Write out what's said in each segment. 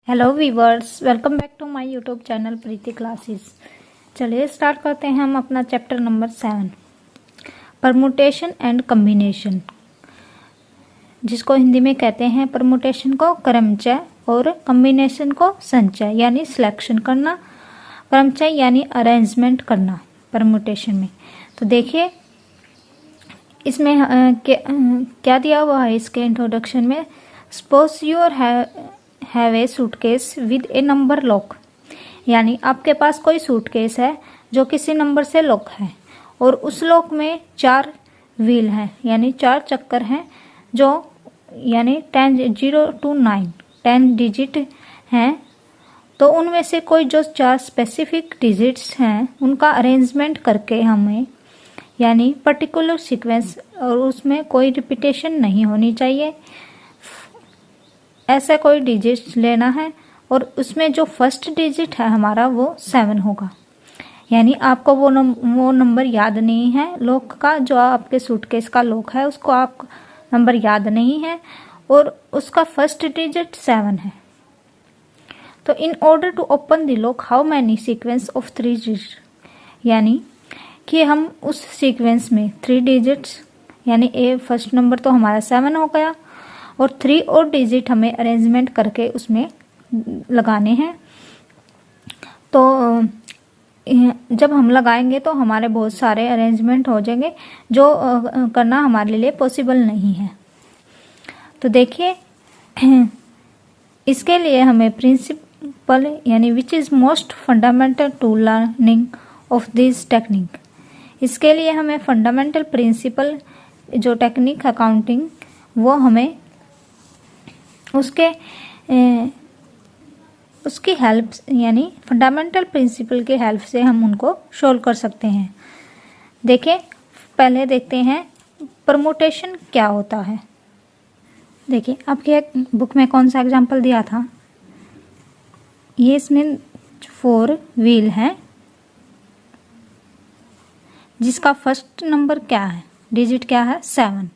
Hello viewers, welcome back to my YouTube channel Preeti classes. चलिए start करते हैं हम अपना chapter number 7, permutation and combination, जिसको हिंदी में कहते हैं परमुटेशन को क्रमचय और कम्बिनेशन को संचय यानी सिलेक्शन करना, क्रमचय यानी अरेंजमेंट करना परमुटेशन में। तो देखिए इसमें क्या दिया हुआ है इसके इंट्रोडक्शन में। Suppose you're have a suitcase with a number lock, यानी आपके पास कोई सूटकेस है जो किसी नंबर से लॉक है और उस लॉक में 4 व्हील हैं यानी 4 चक्कर हैं जो यानी 0 to 9 10 डिजिट हैं। तो उनमें से कोई जो 4 स्पेसिफिक डिजिट्स हैं उनका अरेंजमेंट करके हमें यानी पर्टिकुलर सीक्वेंस और उसमें कोई रिपीटेशन नहीं होनी चाहिए, ऐसा कोई डिजिट लेना है और उसमें जो फर्स्ट डिजिट है हमारा वो 7 होगा। यानी आपको वो नंबर याद नहीं है लॉक का, जो आपके सूटकेस का लॉक है उसको आप नंबर याद नहीं है और उसका फर्स्ट डिजिट 7 है। तो in order to open the lock how many sequence of 3 digit, यानी कि हम उस सीक्वेंस में 3 डिजिट्स यानी ए फर्स्ट नंबर तो हमारा 7 हो गया और 3 और डिजिट हमें अरेंजमेंट करके उसमें लगाने हैं। तो जब हम लगाएंगे तो हमारे बहुत सारे अरेंजमेंट हो जाएंगे जो करना हमारे लिए पॉसिबल नहीं है। तो देखिए इसके लिए हमें प्रिंसिपल यानी which is most fundamental to learning of this technique, इसके लिए हमें फंडामेंटल प्रिंसिपल जो टेक्निक है काउंटिंग वो हमें उसकी हेल्प यानी फंडामेंटल प्रिंसिपल की हेल्प से हम उनको सोल्व कर सकते हैं। देखिए पहले देखते हैं परमुटेशन क्या होता है। देखिए आपके बुक में कौन सा एग्जांपल दिया था, ये इसमें 4 व्हील हैं जिसका फर्स्ट नंबर क्या है, डिजिट क्या है 7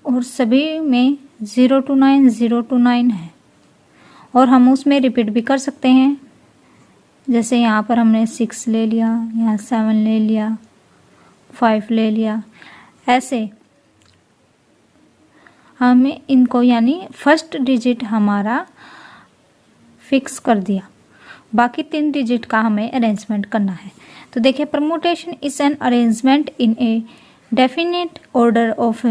और सभी में 0 to 9 0 to 9 है और हम उसमें रिपीट भी कर सकते हैं। जैसे यहाँ पर हमने 6 ले लिया, यहाँ 7 ले लिया, 5 ले लिया, ऐसे हमें इनको यानी फर्स्ट डिजिट हमारा फिक्स कर दिया, बाकी 3 डिजिट का हमें अरेंजमेंट करना है। तो देखिए permutation is an arrangement in a definite order of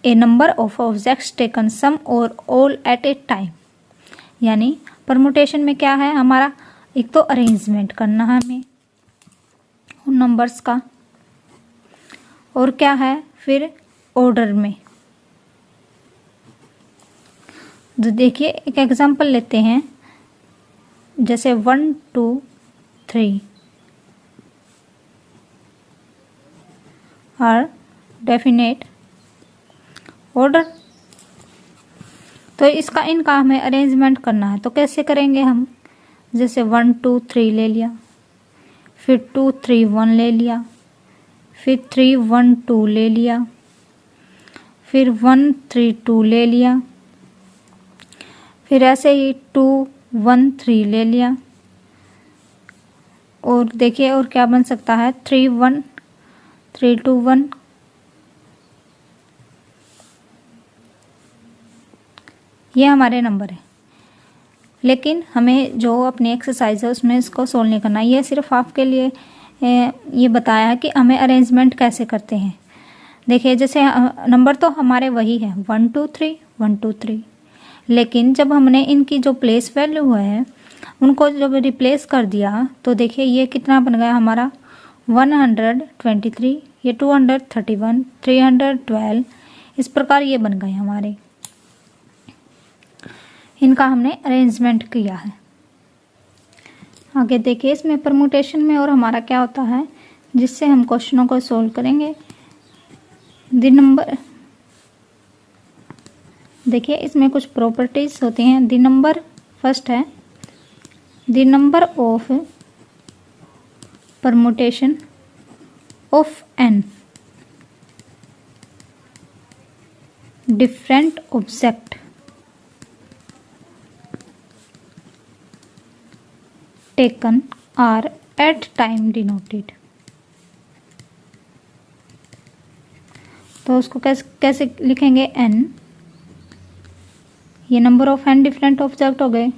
a number of objects taken some or all at a time, यानी परमुटेशन में क्या है हमारा, एक तो अरेंजमेंट करना है हमें उन नंबर्स का और क्या है फिर ऑर्डर में। तो देखिए एक एग्जांपल लेते हैं, जैसे 1 2 3 आर डेफिनेट ऑर्डर। तो इनका हमें अरेंजमेंट करना है, तो कैसे करेंगे हम, जैसे 1 2 3 ले लिया, फिर 2 3 1 ले लिया, फिर 3 1 2 ले लिया, फिर 1 3 2 ले लिया, फिर ऐसे ही 2 1 3 ले लिया और देखिए और क्या बन सकता है 3 1 3 2 1। ये हमारे नंबर है, लेकिन हमें जो अपनी एक्सरसाइज है उसमें इसको सोल्व नहीं करना। ये सिर्फ आपके लिए ये बताया है कि हमें अरेंजमेंट कैसे करते हैं। देखिए जैसे नंबर तो हमारे वही है 1 2 3 1 2 3, लेकिन जब हमने इनकी जो प्लेस वैल्यू है उनको जब रिप्लेस कर दिया तो देखिए ये कितना बन गया हमारा 123, ये 231, 312, इस प्रकार ये बन गए हमारे। इनका हमने अरेंजमेंट किया है। आगे देखिए इसमें परमुटेशन में और हमारा क्या होता है जिससे हम क्वेश्चनों को सोल्व करेंगे। द नंबर, देखिए इसमें कुछ प्रॉपर्टीज होती हैं। द नंबर फर्स्ट है, the number of permutation of n different object taken are at time denoted। तो उसको कैसे लिखेंगे? n, ये number of n different object हो गए।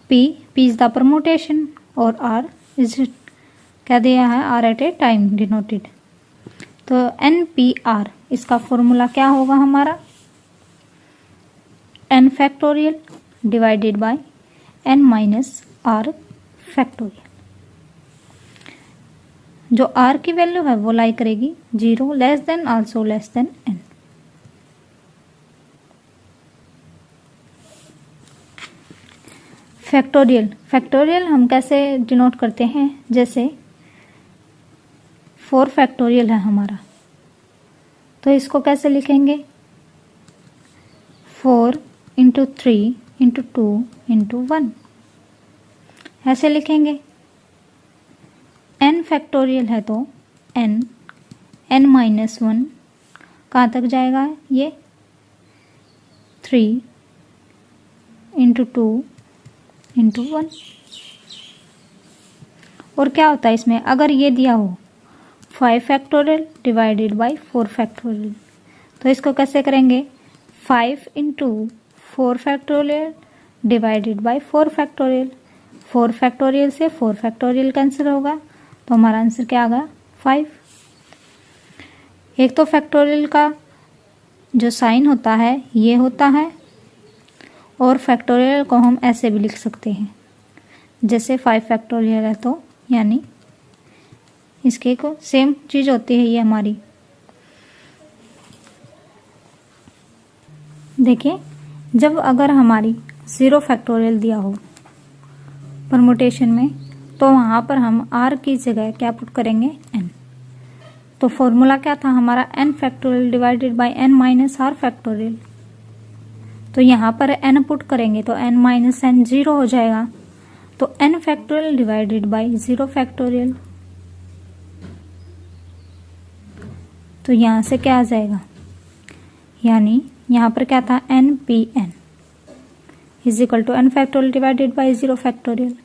p इज द परमुटेशन और r इज क्या दिया है? r at a time denoted. तो NPR इसका फॉर्मूला क्या होगा हमारा? n factorial divided by n minus r factorial. जो r की वैल्यू है वो लाई करेगी 0 less than also less than n। Factorial हम कैसे डिनोट करते हैं? जैसे 4 फैक्टोरियल है हमारा, तो इसको कैसे लिखेंगे? 4 इंटू 3 इंटू 2 इंटू 1 ऐसे लिखेंगे। n फैक्टोरियल है तो n माइनस 1 कहाँ तक जाएगा? ये 3 इंटू 2 इंटू 1। और क्या होता है इसमें? अगर ये दिया हो 5 फैक्टोरियल डिवाइडेड बाई 4 फैक्टोरियल, तो इसको कैसे करेंगे? 5 into 4 factorial divided by 4 factorial. 4 factorial से 4 फैक्टोरियल कैंसिल होगा, तो हमारा आंसर क्या आ गया? 5। एक तो फैक्टोरियल का जो साइन होता है ये होता है, और फैक्टोरियल को हम ऐसे भी लिख सकते हैं, जैसे 5 फैक्टोरियल है तो यानी इसके को सेम चीज होती है ये हमारी। देखिए, जब अगर हमारी 0 फैक्टोरियल दिया हो परमुटेशन में, तो वहां पर हम r की जगह क्या पुट करेंगे? n। तो फॉर्मूला क्या था हमारा? n factorial divided by n minus r factorial. तो यहाँ पर n पुट करेंगे तो n माइनस n 0 हो जाएगा, तो n factorial divided by 0 factorial. तो यहाँ से क्या आ जाएगा? यानी यहाँ पर क्या था? NPN is equal to n factorial divided by 0 factorial.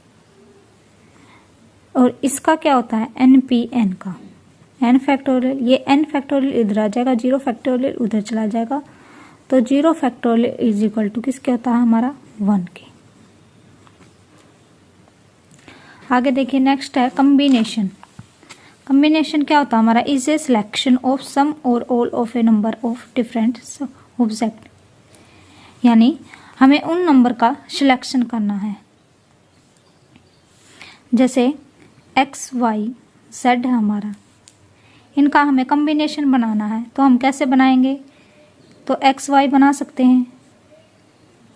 और इसका क्या होता है? NPN का n फैक्टोरियल, ये n फैक्टोरियल इधर आ जाएगा, 0 फैक्टोरियल उधर चला जाएगा, तो 0 फैक्टोरियल इज इक्वल टू किसके होता है? हमारा 1 के। आगे देखिए, नेक्स्ट है कम्बिनेशन। कम्बिनेशन क्या होता है हमारा? Is a selection of some or all of a number of different object. यानी हमें उन नंबर का सिलेक्शन करना है, जैसे x y z है हमारा, इनका हमें कम्बिनेशन बनाना है। तो हम कैसे बनाएंगे? तो x y बना सकते हैं,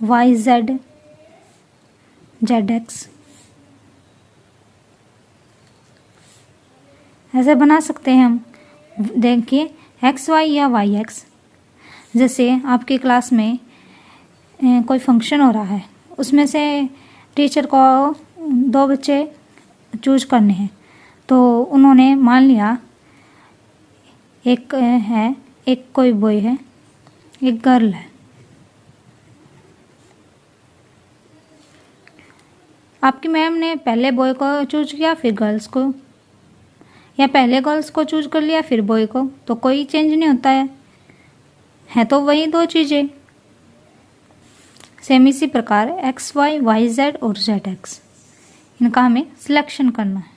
y z z x ऐसे बना सकते हैं हम। देखिए, एक्स वाई या वाई एक्स, जैसे आपकी क्लास में कोई फंक्शन हो रहा है, उसमें से टीचर को 2 बच्चे चूज करने हैं, तो उन्होंने मान लिया एक है, एक कोई बॉय है, एक गर्ल है। आपकी मैम ने पहले बॉय को चूज किया फिर गर्ल्स को, या पहले गर्ल्स को चूज कर लिया फिर बॉय को, तो कोई चेंज नहीं होता है तो वही 2 चीजें। सेम इसी प्रकार एक्स वाई वाई जेड और जेड एक्स, इनका हमें सिलेक्शन करना है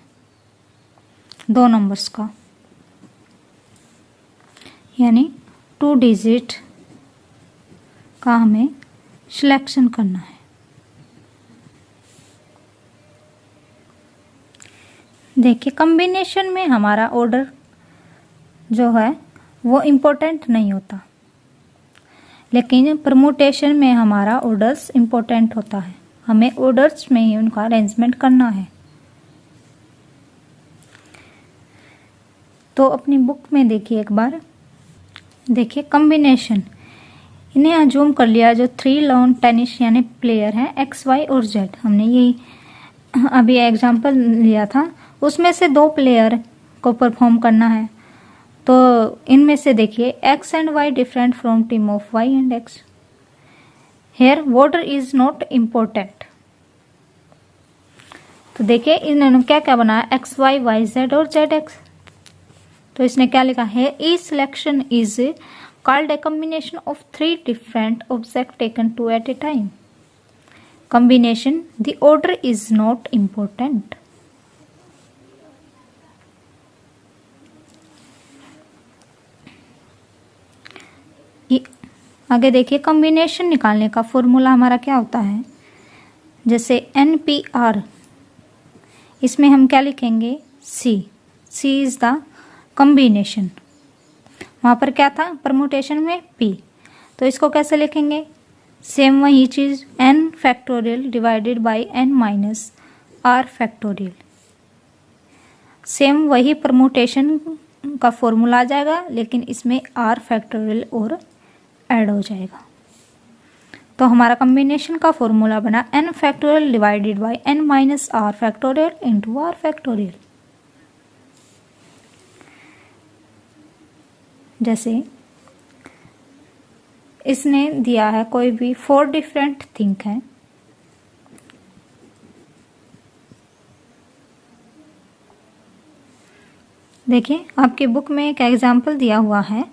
2 नंबर्स का, यानी 2 डिजिट का हमें सिलेक्शन करना है। देखिए, कॉम्बिनेशन में हमारा ऑर्डर जो है वो इम्पोर्टेंट नहीं होता, लेकिन परमुटेशन में हमारा ऑर्डर्स इम्पोर्टेंट होता है। हमें ऑर्डर्स में ही उनका अरेंजमेंट करना है। तो अपनी बुक में देखिए एक बार, देखिए कॉम्बिनेशन, इन्हें अज्यूम कर लिया जो 3 लॉन टेनिस यानी प्लेयर हैं एक्स वाई और जेड। हमने यही अभी एग्जांपल लिया था, उसमें से 2 प्लेयर को परफॉर्म करना है। तो इनमें से देखिए X and Y different from team of Y and X. Here order is not important. तो देखिए इन्होंने क्या क्या बनाया, एक्स वाई, वाई जेड और जेड एक्स। तो इसने क्या लिखा है, each selection is called a combination of 3 different object taken 2 at a time. Combination, the order is not important. आगे देखिए कॉम्बिनेशन निकालने का फॉर्मूला हमारा क्या होता है, जैसे NPR, इसमें हम क्या लिखेंगे, C इज द कॉम्बिनेशन। वहाँ पर क्या था परमुटेशन में P, तो इसको कैसे लिखेंगे, सेम वही चीज़ n factorial divided by n minus r factorial. Same वही परमुटेशन का फॉर्मूला आ जाएगा, लेकिन इसमें r फैक्टोरियल और ऐड हो जाएगा। तो हमारा कॉम्बिनेशन का फॉर्मूला बना n factorial divided by n minus r factorial into r factorial. जैसे इसने दिया है कोई भी 4 डिफरेंट थिंग है, देखिए आपकी बुक में एक एग्जाम्पल दिया हुआ है।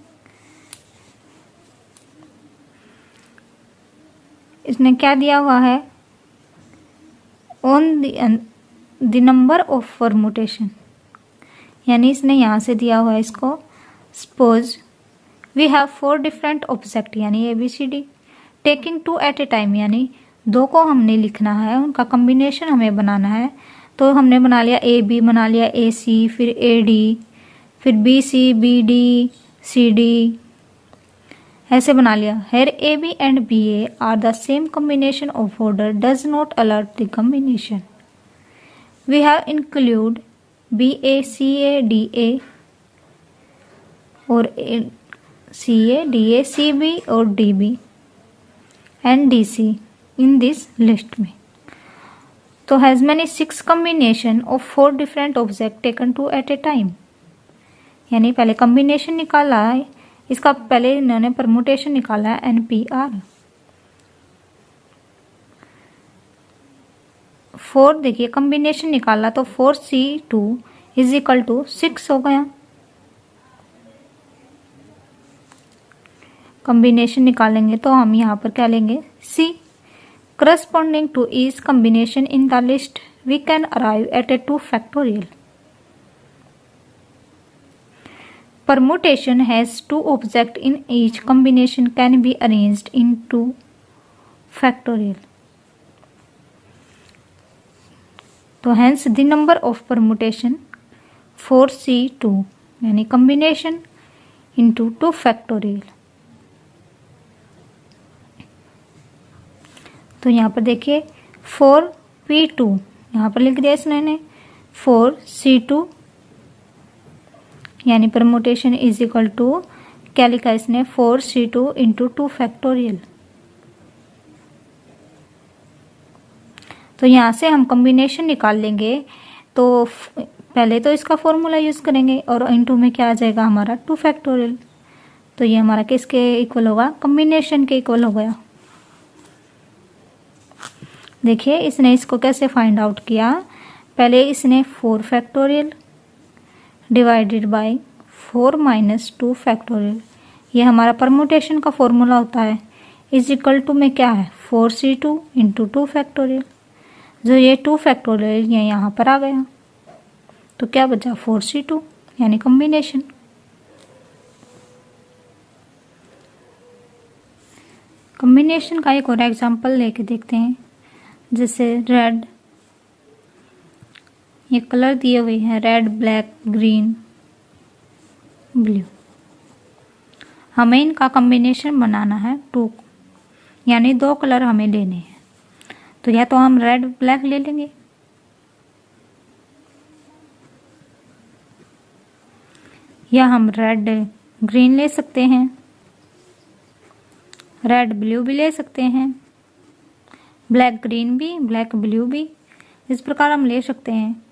इसने क्या दिया हुआ है, on the number of permutation, यानी इसने यहाँ से दिया हुआ है इसको, suppose we have 4 different object यानी ABCD taking 2 at a time, यानी 2 को हमने लिखना है, उनका कॉम्बिनेशन हमें बनाना है। तो हमने बना लिया AB, बना लिया AC, फिर AD, फिर BC, BD, CD, ऐसे बना लिया। Here AB and BA are the same combination of order does not alter the combination. We have include BA, CA, DA और CA, DA, CB और DB and DC in this list में। तो has many 6 combination of 4 different object taken 2 at a time, यानी पहले combination निकाला है, इसका पहले इन्होंने परमुटेशन निकाला है NPR। 4 देखिए कॉम्बिनेशन निकाला तो 4C2 इज इक्वल टू 6 हो गया। कॉम्बिनेशन निकालेंगे तो हम यहाँ पर क्या लेंगे, C। Corresponding to each combination in the list we can arrive at a 2 factorial. Permutation has 2 objects in each combination can be arranged in 2 factorial. तो hence the number of permutation 4C2 यानी combination into 2 factorial। तो यहाँ पर देखिए 4P2 यहाँ पर लिख दिया इसने 4C2 यानी परमुटेशन इज इक्वल टू क्या लिखा है इसने 4C2 इंटू 2 फैक्टोरियल। तो यहाँ से हम कॉम्बिनेशन निकाल लेंगे, तो पहले तो इसका फॉर्मूला यूज करेंगे और इंटू में क्या आ जाएगा हमारा 2 फैक्टोरियल। तो ये हमारा किसके इक्वल होगा, कॉम्बिनेशन के इक्वल हो गया। देखिए इसने इसको कैसे फाइंड आउट किया, पहले इसने 4 factorial divided bye 4 minus 2 factorial, ये हमारा परमुटेशन का फॉर्मूला होता है, इज इक्वल टू में क्या है 4C2 इंटू 2 फैक्टोरियल। जो ये 2 फैक्टोरियल ये यहाँ पर आ गया, तो क्या बचा 4C2 यानी कॉम्बिनेशन। कॉम्बिनेशन का एक और एग्जांपल लेके देखते हैं, जैसे रेड, ये कलर दिए हुए हैं रेड, ब्लैक, ग्रीन, ब्लू। हमें इनका कॉम्बिनेशन बनाना है 2, यानी 2 कलर हमें लेने हैं। तो या तो हम रेड ब्लैक ले लेंगे, या हम रेड ग्रीन ले सकते हैं, रेड ब्लू भी ले सकते हैं, ब्लैक ग्रीन भी, ब्लैक ब्लू भी, इस प्रकार हम ले सकते हैं।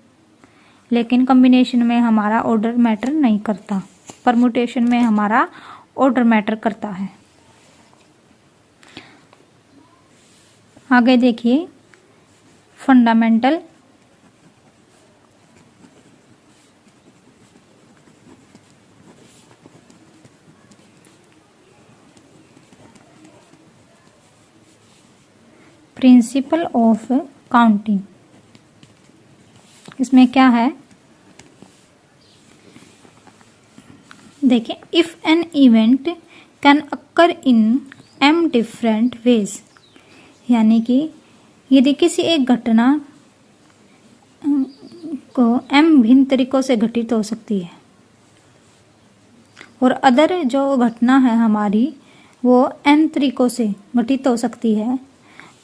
लेकिन कॉम्बिनेशन में हमारा ऑर्डर मैटर नहीं करता, परमुटेशन में हमारा ऑर्डर मैटर करता है। आगे देखिए फंडामेंटल प्रिंसिपल ऑफ काउंटिंग। इसमें क्या है, देखिए, if an event can occur in m different ways, यानी कि यदि किसी एक घटना को m भिन्न तरीकों से घटित हो सकती है और अदर जो घटना है हमारी वो n तरीकों से घटित हो सकती है,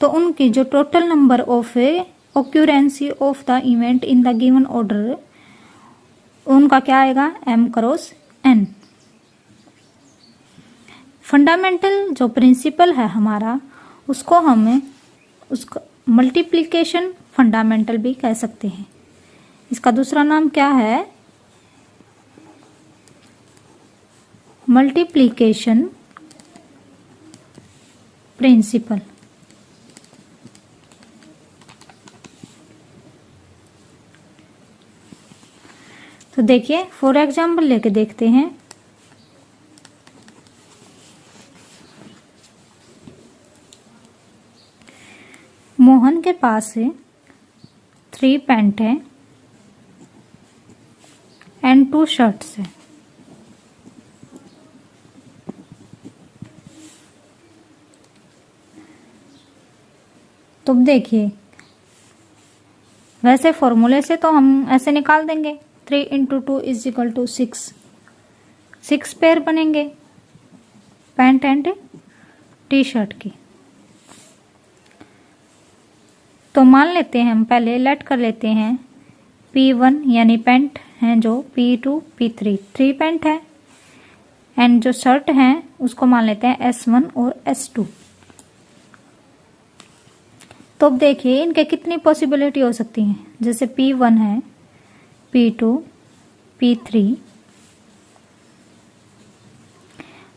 तो उनकी जो total number of occurrence of the event in the given order, उनका क्या आएगा, m क्रॉस n। फंडामेंटल जो प्रिंसिपल है हमारा, उसको हम उसको मल्टीप्लिकेशन फंडामेंटल भी कह सकते हैं। इसका दूसरा नाम क्या है, मल्टीप्लिकेशन प्रिंसिपल। तो देखिए, फॉर एग्जाम्पल लेके देखते हैं। मोहन के पास 3 पैंट है एंड 2 शर्ट्स है। तो देखिए, वैसे फॉर्मूले से तो हम ऐसे निकाल देंगे, 3 × 2 = 6, 6 पेयर बनेंगे पैंट एंड टी शर्ट की। तो मान लेते हैं, हम पहले लेट कर लेते हैं P1 यानी पैंट हैं जो, P2 P3 3 पैंट है, एंड जो शर्ट हैं उसको मान लेते हैं S1 और S2। तो अब देखिए इनके कितनी पॉसिबिलिटी हो सकती हैं, जैसे P1 है, P2 P3,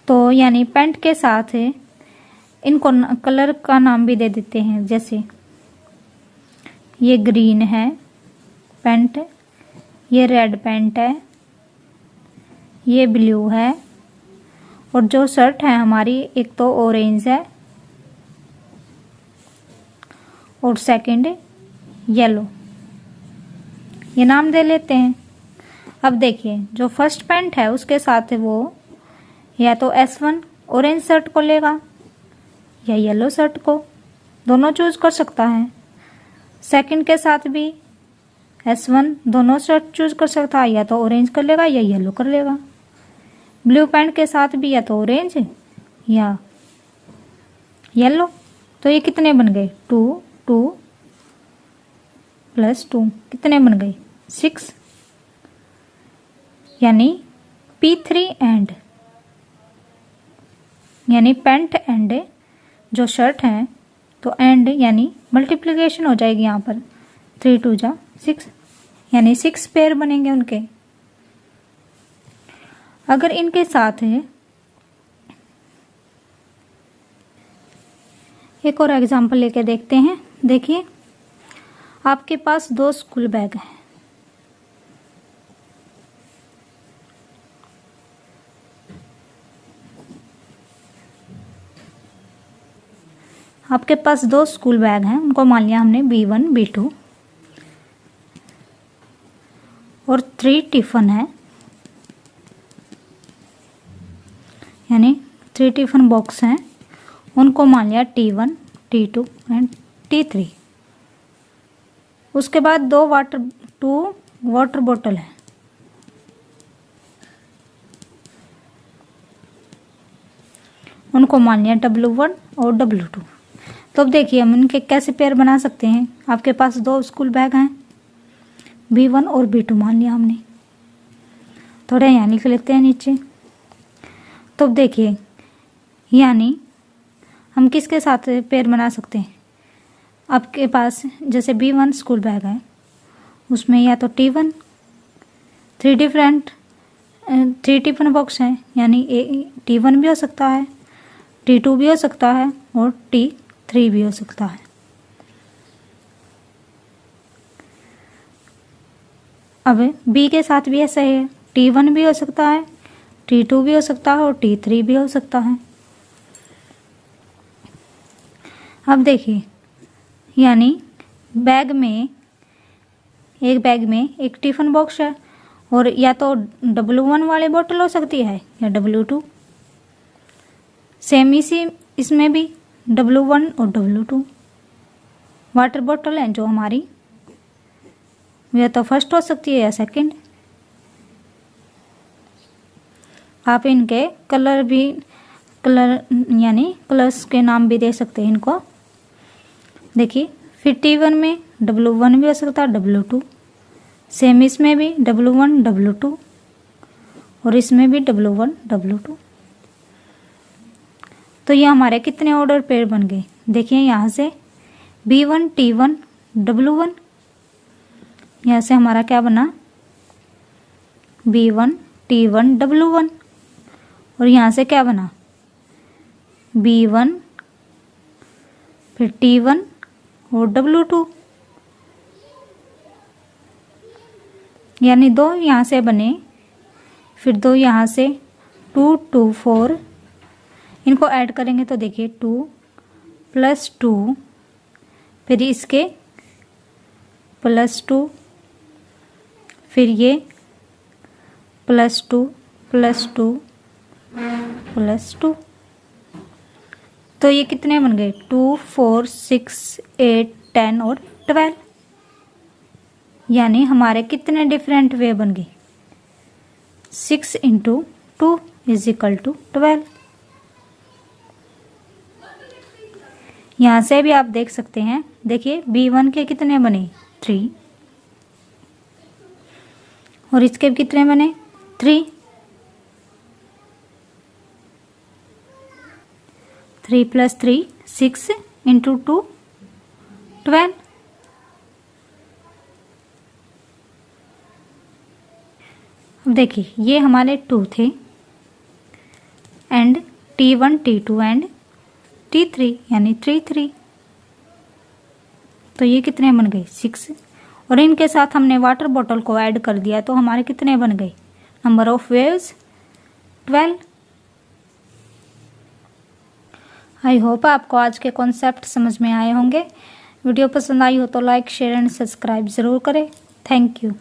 तो यानी पैंट के साथ इनको कलर का नाम भी दे देते हैं, जैसे ये ग्रीन है पैंट, ये रेड पैंट है, ये ब्लू है, और जो शर्ट है हमारी एक तो ऑरेंज है और सेकंड येलो, ये नाम दे लेते हैं। अब देखिए, जो फर्स्ट पैंट है उसके साथ वो या तो S1 ऑरेंज शर्ट को लेगा या येलो शर्ट को, दोनों चूज कर सकता है। सेकंड के साथ भी S1 दोनों शर्ट चूज कर सकता है, या तो ऑरेंज कर लेगा या येलो कर लेगा। ब्लू पैंट के साथ भी या तो ऑरेंज या येलो। तो ये कितने बन गए, 2 2 + 2 कितने बन गए, 6, यानी P3 एंड, यानी पैंट एंड जो शर्ट है, तो एंड यानी मल्टीप्लिकेशन हो जाएगी यहाँ पर, 3 2 = 6, यानी 6 पेयर बनेंगे उनके। अगर इनके साथ एक और एग्जांपल लेके देखते हैं। देखिए, आपके पास 2 स्कूल बैग हैं, आपके पास 2 स्कूल बैग हैं, उनको मान लिया हमने B1 B2, और 3 टिफिन है, यानी 3 टिफिन बॉक्स हैं, उनको मान लिया T1 T2 एंड T3। उसके बाद 2 वाटर बोतल है, उनको मान लिया W1 और W2। तो अब देखिए हम इनके कैसे पेयर बना सकते हैं। आपके पास 2 स्कूल बैग हैं, B1 और B2 मान लिया हमने, थोड़े यहाँ लिख लेते हैं नीचे। तो अब देखिए, यानी हम किसके साथ पेयर बना सकते हैं। आपके पास जैसे B1 स्कूल बैग है, उसमें या तो T1 3 टिफिन बॉक्स हैं, यानी T1 भी हो सकता है, T2 भी हो सकता है और T3 भी हो सकता है। अब B के साथ भी ऐसा है, T1 भी हो सकता है, T2 भी हो सकता है और T3 भी हो सकता है। अब देखिए, यानी एक बैग में एक टिफ़िन बॉक्स है, और या तो W1 वाली बोतल हो सकती है या W2। सेम इसी इसमें भी W1 और W2 वाटर बोतल है जो हमारी, या तो फर्स्ट हो सकती है या सेकंड। आप इनके कलर यानी कलर्स के नाम भी दे सकते हैं इनको। देखिए फिर T1 में W1 भी हो सकता है, W2। सेम इसमें भी W1 W2 और इसमें भी W1 W2। तो ये हमारे कितने ऑर्डर पेयर बन गए? देखिए यहाँ से B1 T1 W1, यहाँ से हमारा क्या बना B1 T1 W1, और यहाँ से क्या बना B1 फिर T1 और W2, यानी 2 यहाँ से बने, फिर 2 यहाँ से 2 2 4, इनको ऐड करेंगे तो देखिए 2 + 2, फिर इसके +2, फिर ये +2 +2 +2। तो ये कितने बन गए? 2 4 6 8 10 और 12, यानी हमारे कितने डिफरेंट वे बन गए? 6 × 2 = 12। यहाँ से भी आप देख सकते हैं, देखिए B1 के कितने बने? 3, और इसके भी कितने बने? 3 + 3 6 × 2 12। अब देखिए ये हमारे 2 थे, and T1 T2 and T3 यानी 3 3। तो ये कितने बन गए? 6, और इनके साथ हमने वाटर बॉटल को ऐड कर दिया तो हमारे कितने बन गए? Number of waves 12। I hope आपको आज के कॉन्सेप्ट समझ में आए होंगे। वीडियो पसंद आई हो तो लाइक शेयर एंड सब्सक्राइब ज़रूर करें। Thank you.